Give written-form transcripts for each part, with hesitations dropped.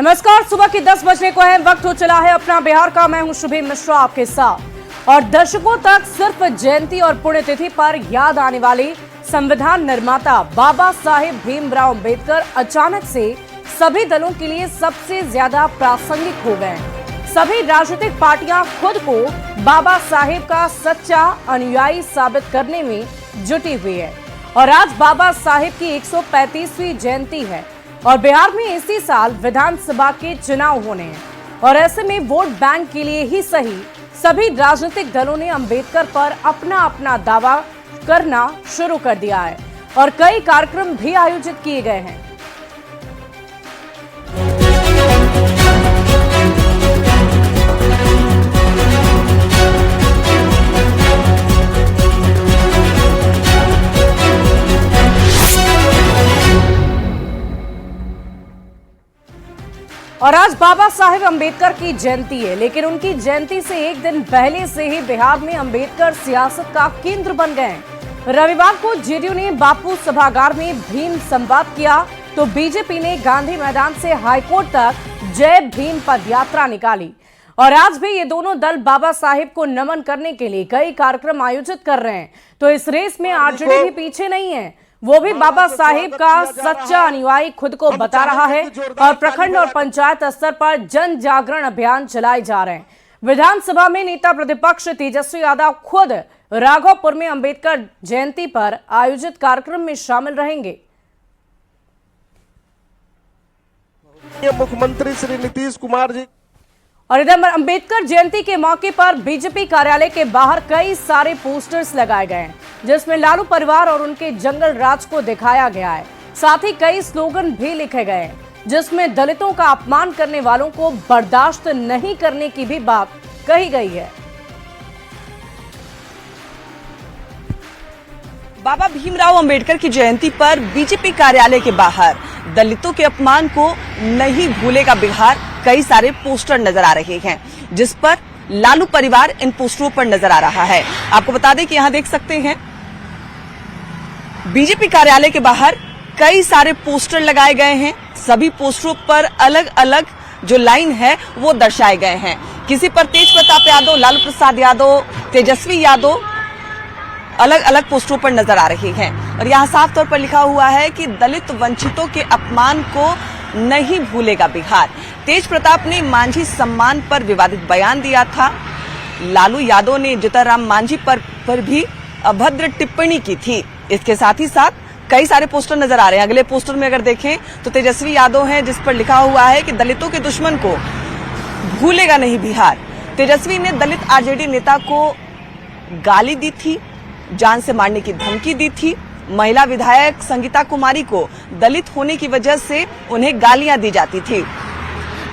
नमस्कार, सुबह के 10 बजने को है, वक्त हो चला है अपना बिहार का। मैं हूं शुभी मिश्रा आपके साथ। और दशकों तक सिर्फ जयंती और पुण्यतिथि पर याद आने वाले संविधान निर्माता बाबा साहेब भीमराव अंबेडकर अचानक से सभी दलों के लिए सबसे ज्यादा प्रासंगिक हो गए। सभी राजनीतिक पार्टियां खुद को बाबा साहेब का सच्चा अनुयायी साबित करने में जुटी हुई है। और आज बाबा साहेब की 135वीं जयंती है और बिहार में इसी साल विधानसभा के चुनाव होने हैं। और ऐसे में वोट बैंक के लिए ही सही सभी राजनीतिक दलों ने अंबेडकर पर अपना अपना दावा करना शुरू कर दिया है और कई कार्यक्रम भी आयोजित किए गए हैं। और आज बाबा साहेब अंबेडकर की जयंती है, लेकिन उनकी जयंती से एक दिन पहले से ही बिहार में अंबेडकर सियासत का केंद्र बन गए हैं। रविवार को जेडीयू ने बापू सभागार में भीम संवाद किया तो बीजेपी ने गांधी मैदान से हाईकोर्ट तक जय भीम पदयात्रा निकाली। और आज भी ये दोनों दल बाबा साहेब को नमन करने के लिए कई कार्यक्रम आयोजित कर रहे हैं। तो इस रेस में आरजेडी भी पीछे नहीं है, वो भी बाबा साहेब का सच्चा अनुयायी खुद को बता रहा है। और प्रखंड और पंचायत स्तर पर जन जागरण अभियान चलाए जा रहे हैं। विधानसभा में नेता प्रतिपक्ष तेजस्वी यादव खुद राघवपुर में अंबेडकर जयंती पर आयोजित कार्यक्रम में शामिल रहेंगे। मुख्यमंत्री श्री नीतीश कुमार जी। और इधर अंबेडकर जयंती के मौके पर बीजेपी कार्यालय के बाहर कई सारे पोस्टर्स लगाए गए हैं, जिसमें लालू परिवार और उनके जंगल राज को दिखाया गया है। साथ ही कई स्लोगन भी लिखे गए हैं, जिसमें दलितों का अपमान करने वालों को बर्दाश्त नहीं करने की भी बात कही गई है। बाबा भीमराव अंबेडकर की जयंती पर बीजेपी कार्यालय के बाहर दलितों के अपमान को नहीं भूलेगा बिहार कई सारे पोस्टर नजर आ रहे हैं, जिस पर लालू परिवार इन पोस्टरों पर नजर आ रहा है। आपको बता दें कि यहां देख सकते हैं बीजेपी कार्यालय के बाहर कई सारे पोस्टर लगाए गए हैं। सभी पोस्टरों पर अलग अलग जो लाइन है वो दर्शाए गए हैं। किसी पर तेज प्रताप यादव, लालू प्रसाद यादव, तेजस्वी यादव अलग अलग पोस्टरों पर नजर आ रहे हैं। और यहाँ साफ तौर पर लिखा हुआ है कि दलित वंचितों के अपमान को नहीं भूलेगा बिहार। तेज प्रताप ने मांझी सम्मान पर विवादित बयान दिया था। लालू यादव ने जीतनराम मांझी पर भी अभद्र टिप्पणी की थी। इसके साथ ही साथ कई सारे पोस्टर नजर आ रहे हैं। अगले पोस्टर में अगर देखें तो तेजस्वी यादव हैं, जिस पर लिखा हुआ है कि दलितों के दुश्मन को भूलेगा नहीं बिहार। तेजस्वी ने दलित आरजेडी नेता को गाली दी थी, जान से मारने की धमकी दी थी। महिला विधायक संगीता कुमारी को दलित होने की वजह से उन्हें गालियां दी जाती थी।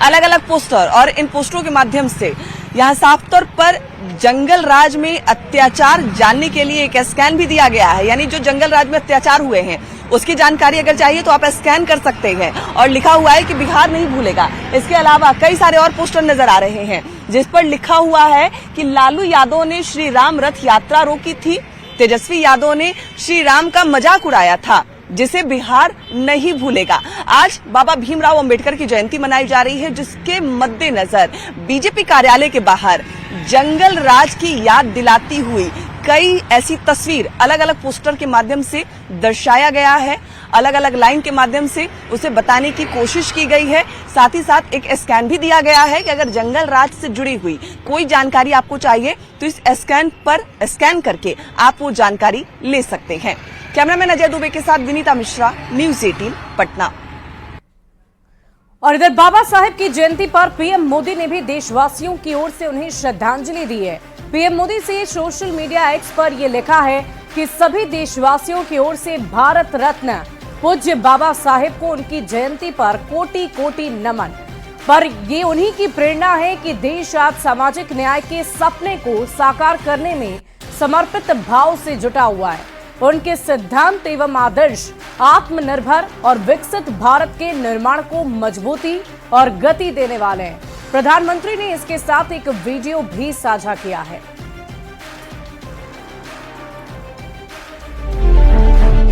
अलग अलग पोस्टर और इन पोस्टरों के माध्यम से यहां साफ तौर पर जंगल राज में अत्याचार जानने के लिए एक स्कैन भी दिया गया है। यानी जो जंगल राज में अत्याचार हुए हैं उसकी जानकारी अगर चाहिए तो आप स्कैन कर सकते हैं। और लिखा हुआ है कि बिहार नहीं भूलेगा। इसके अलावा कई सारे और पोस्टर नजर आ रहे हैं, जिस पर लिखा हुआ है कि लालू यादव ने श्री राम रथ यात्रा रोकी थी, तेजस्वी यादव ने श्री राम का मजाक उड़ाया था, जिसे बिहार नहीं भूलेगा। आज बाबा भीमराव अंबेडकर की जयंती मनाई जा रही है, जिसके मद्देनजर बीजेपी कार्यालय के बाहर जंगल राज की याद दिलाती हुई कई ऐसी तस्वीर अलग अलग पोस्टर के माध्यम से दर्शाया गया है। अलग अलग लाइन के माध्यम से उसे बताने की कोशिश की गई है। साथ ही साथ एक स्कैन भी दिया गया है कि अगर जंगल राज से जुड़ी हुई कोई जानकारी आपको चाहिए तो इस स्कैन पर स्कैन करके आप वो जानकारी ले सकते हैं। कैमरामैन अजय दुबे के साथ विनीता मिश्रा, न्यूज़ 18 पटना। और इधर बाबा साहेब की जयंती पर पीएम मोदी ने भी देशवासियों की ओर से उन्हें श्रद्धांजलि दी है। पीएम मोदी से सोशल मीडिया एक्स पर यह लिखा है कि सभी देशवासियों की ओर से भारत रत्न पूज्य बाबा साहेब को उनकी जयंती पर कोटि कोटि नमन। पर ये उन्हीं की प्रेरणा है कि देश आज सामाजिक न्याय के सपने को साकार करने में समर्पित भाव से जुटा हुआ है। उनके सिद्धांत एवं आदर्श आत्मनिर्भर और विकसित भारत के निर्माण को मजबूती और गति देने वाले हैं। प्रधानमंत्री ने इसके साथ एक वीडियो भी साझा किया है।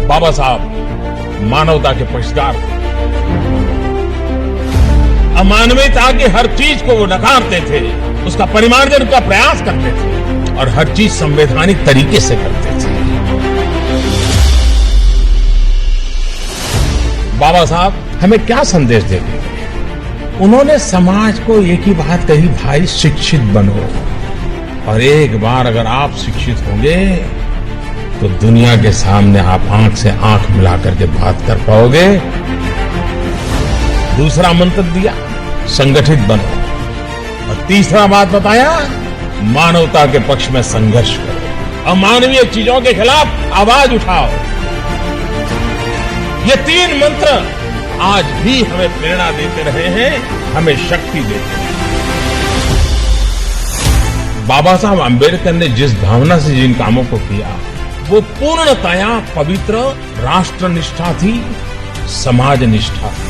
बाबा साहब मानवता के पक्षकार थे। अमानवीयता की हर चीज को वो नकारते थे, उसका परिमार्जन का प्रयास करते थे और हर चीज संवैधानिक तरीके से करते थे। बाबा साहब हमें क्या संदेश देते थे? उन्होंने समाज को एक ही बात कही, भाई शिक्षित बनो, और एक बार अगर आप शिक्षित होंगे तो दुनिया के सामने आप आंख से आंख मिलाकर के बात कर पाओगे। दूसरा मंत्र दिया, संगठित बनो, और तीसरा बात बताया, मानवता के पक्ष में संघर्ष करो, अमानवीय चीजों के खिलाफ आवाज उठाओ। ये तीन मंत्र आज भी हमें प्रेरणा देते रहे हैं, हमें शक्ति देते हैं। बाबा साहब आंबेडकर ने जिस भावना से जिन कामों को किया वो पूर्णतया पवित्र राष्ट्रनिष्ठा थी, समाज निष्ठा थी।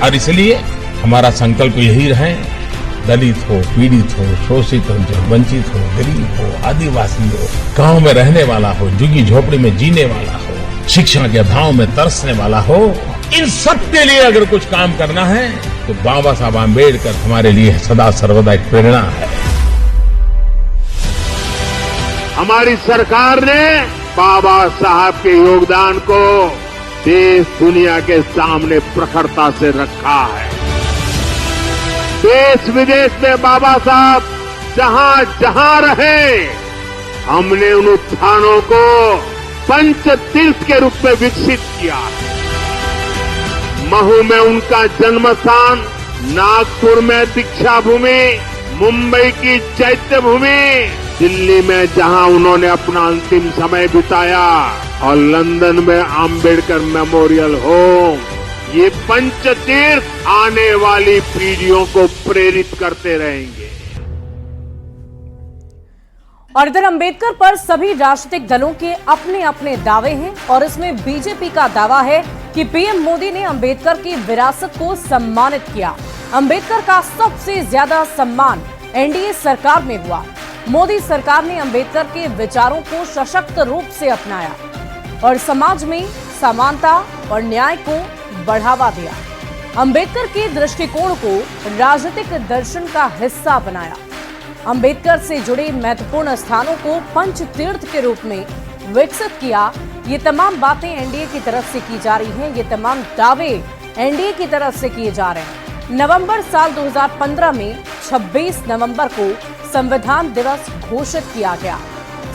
और इसलिए हमारा संकल्प यही रहे, दलित हो, पीड़ित हो, शोषित हो, जो वंचित हो, गरीब हो, आदिवासी हो, गांव में रहने वाला हो, झुग्गी झोपड़ी में जीने वाला हो, शिक्षा के अभाव में तरसने वाला हो, इन सब के लिए अगर कुछ काम करना है तो बाबा साहब आंबेडकर हमारे लिए सदा सर्वदा एक प्रेरणा है। हमारी सरकार ने बाबा साहब के योगदान को देश दुनिया के सामने प्रखरता से रखा है। देश विदेश में बाबा साहब जहां जहां रहे, हमने उन उत्थानों को पंच तीर्थ के रूप में विकसित किया। महू में उनका जन्म स्थान, नागपुर में दीक्षा भूमि, मुंबई की चैत्य भूमि, दिल्ली में जहां उन्होंने अपना अंतिम समय बिताया, और लंदन में आंबेडकर मेमोरियल होम, ये पंच तीर्थ आने वाली पीढ़ियों को प्रेरित करते रहेंगे। और इधर अंबेडकर पर सभी राजनीतिक दलों के अपने अपने दावे हैं, और इसमें बीजेपी का दावा है कि पीएम मोदी ने अंबेडकर की विरासत को सम्मानित किया। अंबेडकर का सबसे ज्यादा सम्मान एनडीए सरकार में हुआ। मोदी सरकार ने अंबेडकर के विचारों को सशक्त रूप से अपनाया और समाज में समानता और न्याय को बढ़ावा दिया। अंबेडकर के दृष्टिकोण को राजनीतिक दर्शन का हिस्सा बनाया। अंबेडकर से जुड़े महत्वपूर्ण स्थानों को पंच तीर्थ के रूप में विकसित किया। ये तमाम बातें एनडीए की तरफ से की जा रही हैं, ये तमाम दावे एनडीए की तरफ से किए जा रहे हैं। नवंबर साल 2015 में 26 नवंबर को संविधान दिवस घोषित किया गया।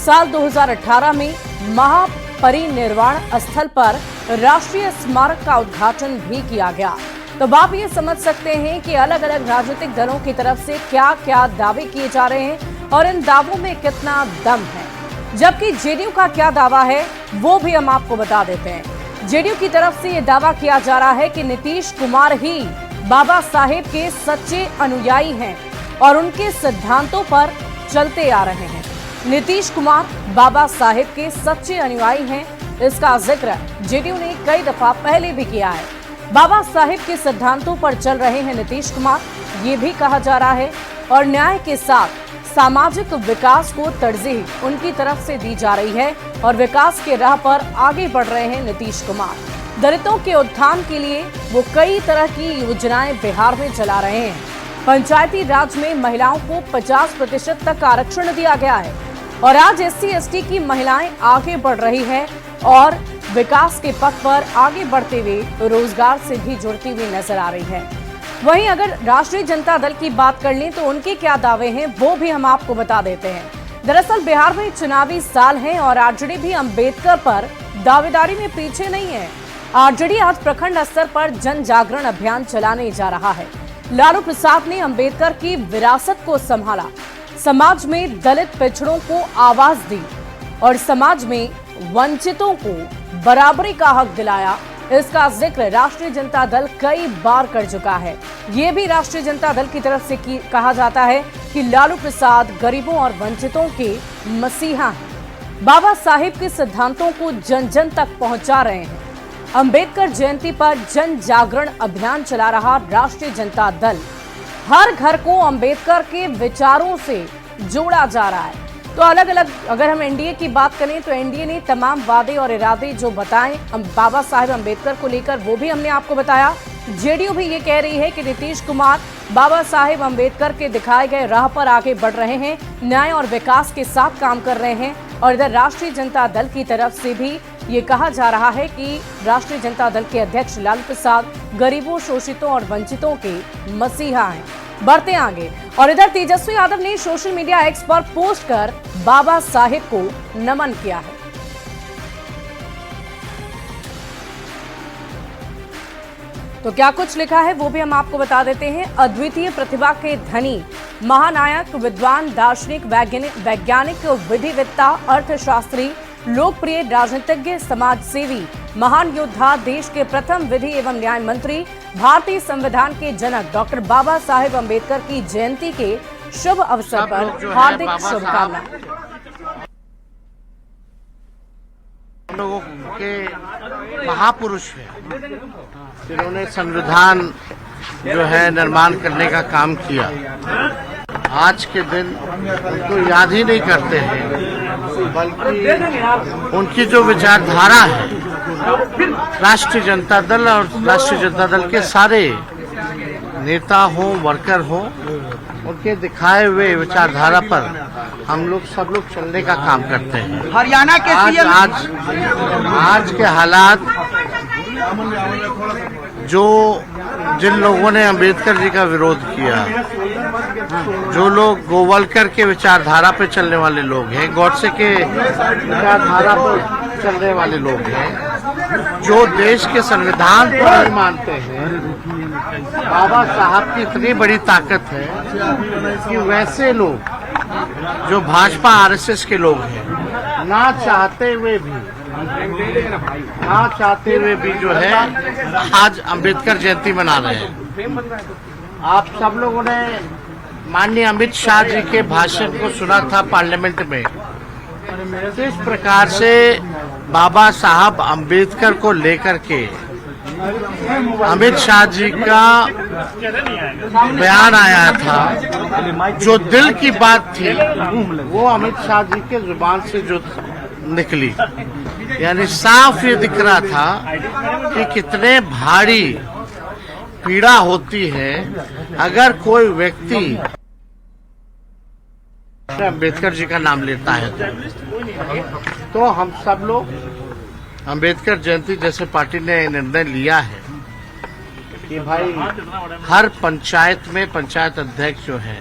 साल 2018 में महापरिनिर्वाण स्थल पर राष्ट्रीय स्मारक का उद्घाटन भी किया गया। तो आप ये समझ सकते हैं कि अलग अलग राजनीतिक दलों की तरफ से क्या क्या दावे किए जा रहे हैं और इन दावों में कितना दम है। जबकि जेडीयू का क्या दावा है वो भी हम आपको बता देते हैं। जेडीयू की तरफ से ये दावा किया जा रहा है कि नीतीश कुमार ही बाबा साहेब के सच्चे अनुयायी हैं और उनके सिद्धांतों पर चलते आ रहे हैं। नीतीश कुमार बाबा साहेब के सच्चे अनुयायी हैं, इसका जिक्र जेडीयू ने कई दफा पहले भी किया है। बाबा साहेब के सिद्धांतों पर चल रहे हैं नीतीश कुमार, ये भी कहा जा रहा है, और न्याय के साथ सामाजिक विकास को तरजीह उनकी तरफ से दी जा रही है और विकास के राह पर आगे बढ़ रहे हैं नीतीश कुमार। दलितों के उत्थान के लिए वो कई तरह की योजनाएं बिहार में चला रहे हैं। पंचायती राज में महिलाओं को 50% तक आरक्षण दिया गया है और आज SC/ST की महिलाएं आगे बढ़ रही है और विकास के पथ पर आगे बढ़ते हुए रोजगार से भी जुड़ती हुई नजर आ रही है। वहीं अगर राष्ट्रीय जनता दल की बात कर लें तो उनके क्या दावे हैं वो भी हम आपको बता देते हैं। दरअसल बिहार में चुनावी साल है और आरजेडी भी अंबेडकर पर दावेदारी में पीछे नहीं है। आरजेडी आज प्रखंड स्तर पर जन जागरण अभियान चलाने जा रहा है। लालू प्रसाद ने अंबेडकर की विरासत को संभाला, समाज में दलित पिछड़ों को आवाज दी और समाज में वंचितों को बराबरी का हक दिलाया। इसका जिक्र राष्ट्रीय जनता दल कई बार कर चुका है। ये भी राष्ट्रीय जनता दल की तरफ से कहा जाता है कि लालू प्रसाद गरीबों और वंचितों के मसीहा हैं। बाबा साहेब के सिद्धांतों को जन जन तक पहुंचा रहे हैं। अंबेडकर जयंती पर जन जागरण अभियान चला रहा राष्ट्रीय जनता दल हर घर को अंबेडकर के विचारों से जोड़ा जा रहा है। तो अलग अलग अगर हम एनडीए की बात करें तो एनडीए ने तमाम वादे और इरादे जो बताए बाबा साहेब अंबेडकर को लेकर वो भी हमने आपको बताया। जेडीयू भी ये कह रही है कि नीतीश कुमार बाबा साहेब अंबेडकर के दिखाए गए राह पर आगे बढ़ रहे हैं, न्याय और विकास के साथ काम कर रहे हैं। और इधर राष्ट्रीय जनता दल की तरफ से भी ये कहा जा रहा है कि राष्ट्रीय जनता दल के अध्यक्ष लालू प्रसाद गरीबों, शोषितों और वंचितों के मसीहा हैं। बढ़ते आगे, और इधर तेजस्वी यादव ने सोशल मीडिया एक्स पर पोस्ट कर बाबा साहेब को नमन किया है। तो क्या कुछ लिखा है वो भी हम आपको बता देते हैं। अद्वितीय प्रतिभा के धनी, महानायक, विद्वान, दार्शनिक, वैज्ञानिक, विधिवेत्ता, अर्थशास्त्री, लोकप्रिय राजनीतिज्ञ, समाज सेवी, महान योद्धा, देश के प्रथम विधि एवं न्याय मंत्री, भारतीय संविधान के जनक डॉक्टर बाबा साहेब अंबेडकर की जयंती के शुभ अवसर पर हार्दिक शुभकामनाएं। लोगों के महापुरुष है, जिन्होंने संविधान जो है निर्माण करने का काम किया। आज के दिन उनको याद ही नहीं करते हैं, बल्कि उनकी जो विचारधारा है, राष्ट्रीय जनता दल और राष्ट्रीय जनता दल के सारे नेता हों, वर्कर हों, उनके दिखाए हुए विचारधारा पर हम लोग सब लोग चलने का काम करते हैं। हरियाणा के आज के हालात, जो जिन लोगों ने अंबेडकर जी का विरोध किया, जो लोग गोवलकर के विचारधारा पे चलने वाले लोग हैं, गॉडसे के विचारधारा पर चलने वाले लोग हैं, जो देश के संविधान को नहीं मानते हैं, बाबा साहब की इतनी बड़ी ताकत है कि वैसे लोग जो भाजपा आरएसएस के लोग हैं, ना चाहते हुए भी जो है आज अंबेडकर जयंती मना रहे हैं। आप सब लोगों ने माननीय अमित शाह जी के भाषण को सुना था पार्लियामेंट में। किस प्रकार से बाबा साहब अंबेडकर को लेकर के अमित शाह जी का बयान आया था, जो दिल की बात थी वो अमित शाह जी के जुबान से जो निकली, यानी साफ ये दिख रहा था कि कितने भारी पीड़ा होती है अगर कोई व्यक्ति अंबेडकर जी का नाम लेता है। तो हम सब लोग अंबेडकर जयंती जैसे पार्टी ने निर्णय लिया है कि भाई हर पंचायत में पंचायत अध्यक्ष जो है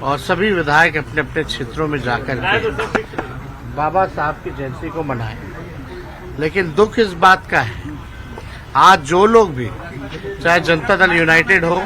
और सभी विधायक अपने अपने क्षेत्रों में जाकर के बाबा साहब की जयंती को मनाएं। लेकिन दुख इस बात का है, आज जो लोग भी, चाहे जनता दल यूनाइटेड हो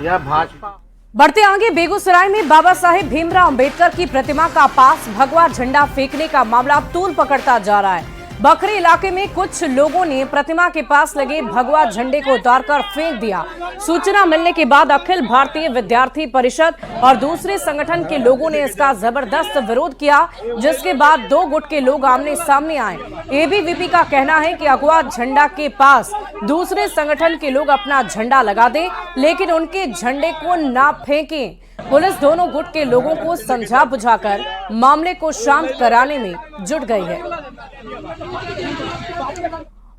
या भाजपा। बढ़ते आगे, बेगूसराय में बाबा साहेब भीमराव अंबेडकर की प्रतिमा का पास भगवा झंडा फेंकने का मामला तूल पकड़ता जा रहा है। बखरी इलाके में कुछ लोगों ने प्रतिमा के पास लगे भगवा झंडे को उतारकर फेंक दिया। सूचना मिलने के बाद अखिल भारतीय विद्यार्थी परिषद और दूसरे संगठन के लोगों ने इसका जबरदस्त विरोध किया, जिसके बाद दो गुट के लोग आमने सामने आए। एबीवीपी का कहना है कि अगवा झंडा के पास दूसरे संगठन के लोग अपना झंडा लगा दें, लेकिन उनके झंडे को ना फेंकें। पुलिस दोनों गुट के लोगों को समझा बुझाकर मामले को शांत कराने में जुट गई है।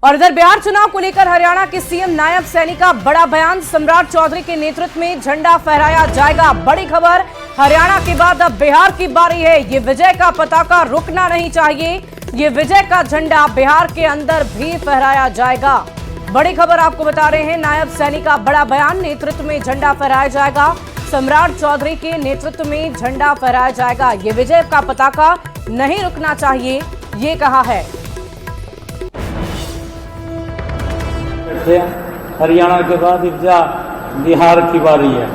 और इधर बिहार चुनाव को लेकर हरियाणा के सीएम नायब सैनी का बड़ा बयान, सम्राट चौधरी के नेतृत्व में झंडा फहराया जाएगा। बड़ी खबर, हरियाणा के बाद अब बिहार की बारी है। ये विजय का पताका रुकना नहीं चाहिए, ये विजय का झंडा बिहार के अंदर भी फहराया जाएगा। बड़ी खबर आपको बता रहे हैं, नायब सैनी का बड़ा बयान, नेतृत्व में झंडा फहराया जाएगा। सम्राट चौधरी के नेतृत्व में झंडा फहराया जाएगा। ये विजय का पताका नहीं रुकना चाहिए, ये कहा है। हरियाणा के बाद बिहार की बारी है।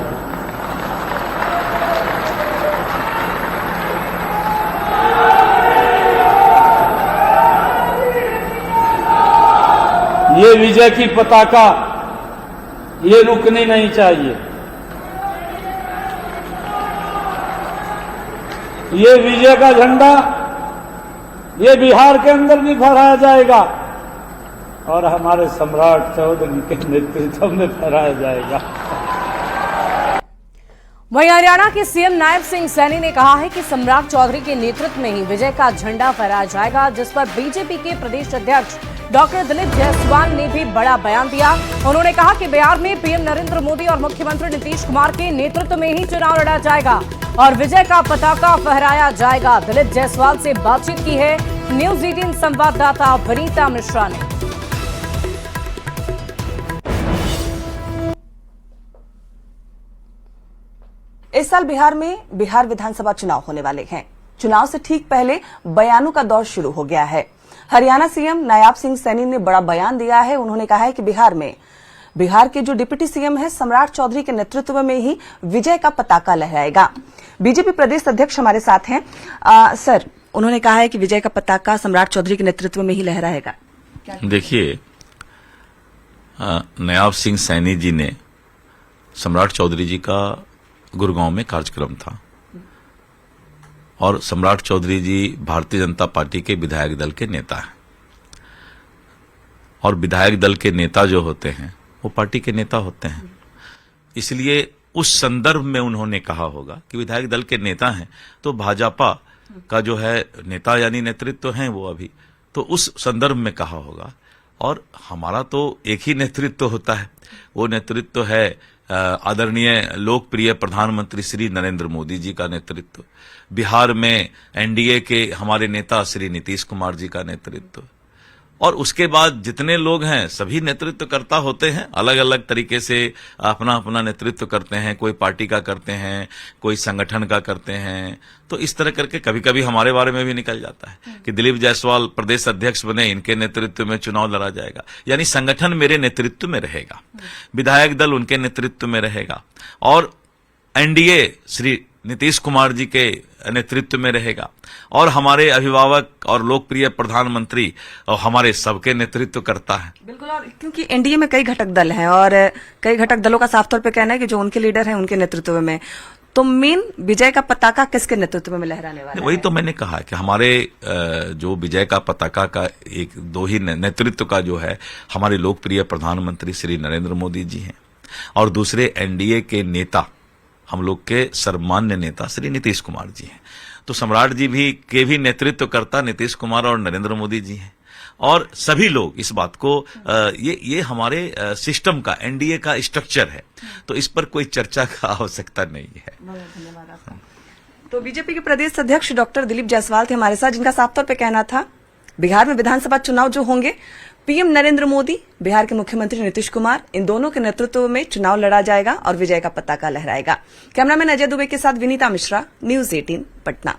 ये विजय की पताका ये रुकनी नहीं चाहिए। ये विजय का झंडा ये बिहार के अंदर भी फहराया जाएगा और हमारे सम्राट चौधरी के नेतृत्व में फहराया जाएगा। वहीं हरियाणा के सीएम नायब सिंह सैनी ने कहा है कि सम्राट चौधरी के नेतृत्व में ही विजय का झंडा फहराया जाएगा, जिस पर बीजेपी के प्रदेश अध्यक्ष डॉक्टर दिलीप जायसवाल ने भी बड़ा बयान दिया। उन्होंने कहा कि बिहार में पीएम नरेंद्र मोदी और मुख्यमंत्री नीतीश कुमार के नेतृत्व में ही चुनाव लड़ा जाएगा और विजय का पताका फहराया जाएगा। दिलीप जायसवाल से बातचीत की है न्यूज 18 संवाददाता वनीता मिश्रा ने। इस साल बिहार में बिहार विधानसभा चुनाव होने वाले हैं। चुनाव से ठीक पहले बयानों का दौर शुरू हो गया है। हरियाणा सीएम नायाब सिंह सैनी ने बड़ा बयान दिया है। उन्होंने कहा है कि बिहार के जो डिप्टी सीएम है सम्राट चौधरी के नेतृत्व में ही विजय का पताका लहराएगा। बीजेपी प्रदेश अध्यक्ष हमारे साथ हैं। सर, उन्होंने कहा है कि विजय का पताका सम्राट चौधरी के नेतृत्व में ही लहराएगा। देखिए, नायाब सिंह सैनी जी ने सम्राट चौधरी जी का गुड़गांव में कार्यक्रम था और सम्राट चौधरी जी भारतीय जनता पार्टी के विधायक दल के नेता हैं और विधायक दल के नेता जो होते हैं वो पार्टी के नेता होते हैं। इसलिए उस संदर्भ में उन्होंने कहा होगा कि विधायक दल के नेता हैं तो भाजपा का जो है नेता यानी नेतृत्व हैं वो अभी, तो उस संदर्भ में कहा होगा। और हमारा तो एक ही नेतृत्व होता है, वो नेतृत्व है आदरणीय लोकप्रिय प्रधानमंत्री श्री नरेंद्र मोदी जी का नेतृत्व, बिहार में एनडीए के हमारे नेता श्री नीतीश कुमार जी का नेतृत्व, और उसके बाद जितने लोग हैं सभी नेतृत्व करता होते हैं, अलग अलग तरीके से अपना अपना नेतृत्व करते हैं। कोई पार्टी का करते हैं, कोई संगठन का करते हैं। तो इस तरह करके कभी कभी हमारे बारे में भी निकल जाता है कि दिलीप जायसवाल प्रदेश अध्यक्ष बने, इनके नेतृत्व में चुनाव लड़ा जाएगा, यानी संगठन मेरे नेतृत्व में रहेगा, विधायक दल उनके नेतृत्व में रहेगा और एनडीए श्री नीतीश कुमार जी के नेतृत्व में रहेगा और हमारे अभिभावक और लोकप्रिय प्रधानमंत्री और हमारे सबके नेतृत्व करता है। बिल्कुल, और क्योंकि एनडीए में कई घटक दल हैं और कई घटक दलों का साफ तौर पे कहना है कि जो उनके लीडर हैं उनके नेतृत्व में, तो मेन विजय का पताका किसके नेतृत्व में लहराने वाला है? वही तो मैंने कहा कि हमारे जो विजय का पताका का एक दो ही नेतृत्व का जो है हमारे लोकप्रिय प्रधानमंत्री श्री नरेंद्र मोदी जी हैं और दूसरे एनडीए के नेता हम लोग के सर्वमान्य नेता श्री नीतीश कुमार जी हैं। तो सम्राट जी भी नेतृत्व करता नीतीश कुमार और नरेंद्र मोदी जी हैं और सभी लोग इस बात को ये हमारे सिस्टम का एनडीए का स्ट्रक्चर है, तो इस पर कोई चर्चा का आवश्यकता नहीं है। धन्यवाद आपका। तो बीजेपी के प्रदेश अध्यक्ष डॉक्टर दिलीप जायसवाल थे हमारे साथ, जिनका साफ तौर पे कहना था बिहार में विधानसभा चुनाव जो होंगे पीएम नरेंद्र मोदी, बिहार के मुख्यमंत्री नीतीश कुमार, इन दोनों के नेतृत्व में चुनाव लड़ा जाएगा और विजय का पताका लहराएगा। कैमरामैन अजय दुबे के साथ विनीता मिश्रा, न्यूज 18 पटना।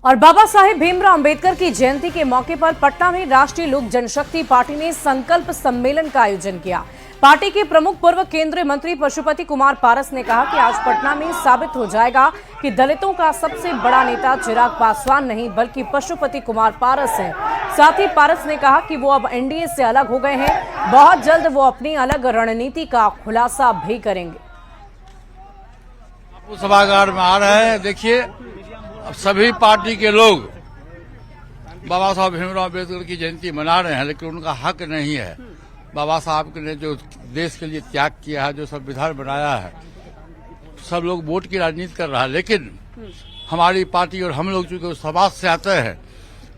और बाबा साहेब भीमराव अंबेडकर की जयंती के मौके पर पटना में राष्ट्रीय लोक जनशक्ति पार्टी ने संकल्प सम्मेलन का आयोजन किया। पार्टी के प्रमुख पूर्व केंद्रीय मंत्री पशुपति कुमार पारस ने कहा कि आज पटना में साबित हो जाएगा कि दलितों का सबसे बड़ा नेता चिराग पासवान नहीं बल्कि पशुपति कुमार पारस है। साथ ही पारस ने कहा कि वो अब एनडीए से अलग हो गए हैं, बहुत जल्द वो अपनी अलग रणनीति का खुलासा भी करेंगे। सभागार में आ रहे हैं। देखिए, अब सभी पार्टी के लोग बाबा साहब भीमराव अम्बेडकर की जयंती मना रहे हैं, लेकिन उनका हक नहीं है। बाबा साहब ने जो देश के लिए त्याग किया है, जो संविधान बनाया है, सब लोग वोट की राजनीति कर रहा है, लेकिन हमारी पार्टी और हम लोग चूंकि समाज से आते हैं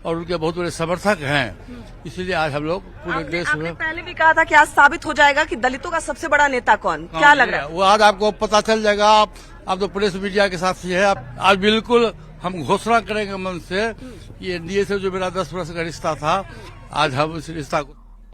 और उनके बहुत बड़े समर्थक हैं, इसलिए आज हम लोग पूरे देश में। पहले भी कहा था कि आज साबित हो जाएगा कि दलितों का सबसे बड़ा नेता कौन, क्या लग रहा है? वो आज आपको पता चल जाएगा। आप तो प्रेस मीडिया के साथ ही है। आज बिल्कुल हम घोषणा करेंगे मन से, ये एनडीए से जो मेरा 10 वर्ष का रिश्ता था, आज हम उस रिश्ता को।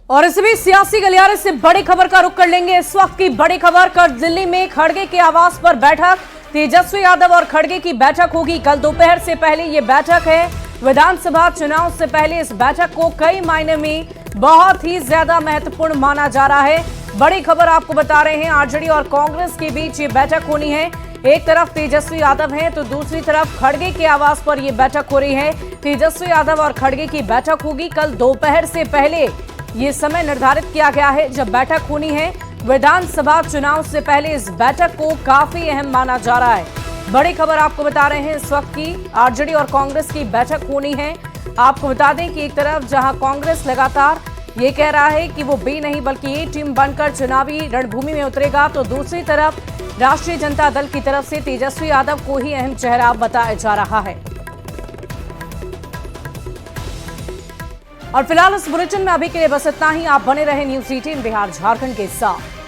और इस बीच सियासी गलियारे से बड़ी खबर का रुख कर लेंगे। इस वक्त की बड़ी खबर, कल दिल्ली में खड़गे के आवास पर बैठक, तेजस्वी यादव और खड़गे की बैठक होगी। कल दोपहर से पहले ये बैठक है। विधानसभा चुनाव से पहले इस बैठक को कई मायने में बहुत ही ज्यादा महत्वपूर्ण माना जा रहा है। बड़ी खबर आपको बता रहे हैं, आरजेडी और कांग्रेस के बीच ये बैठक होनी है। एक तरफ तेजस्वी यादव हैं तो दूसरी तरफ खड़गे के आवास पर यह बैठक हो रही है। तेजस्वी यादव और खड़गे की बैठक होगी कल दोपहर से पहले। ये समय निर्धारित किया गया है जब बैठक होनी है। विधानसभा चुनाव से पहले इस बैठक को काफी अहम माना जा रहा है। बड़ी खबर आपको बता रहे हैं, इस वक्त की आरजेडी और कांग्रेस की बैठक होनी है। आपको बता दें कि एक तरफ जहां कांग्रेस लगातार ये कह रहा है कि वो बी नहीं बल्कि ए टीम बनकर चुनावी रणभूमि में उतरेगा, तो दूसरी तरफ राष्ट्रीय जनता दल की तरफ से तेजस्वी यादव को ही अहम चेहरा बताया जा रहा है। और फिलहाल इस बुलेटिन में अभी के लिए बस इतना ही। आप बने रहे न्यूज़ 18 बिहार झारखंड के साथ।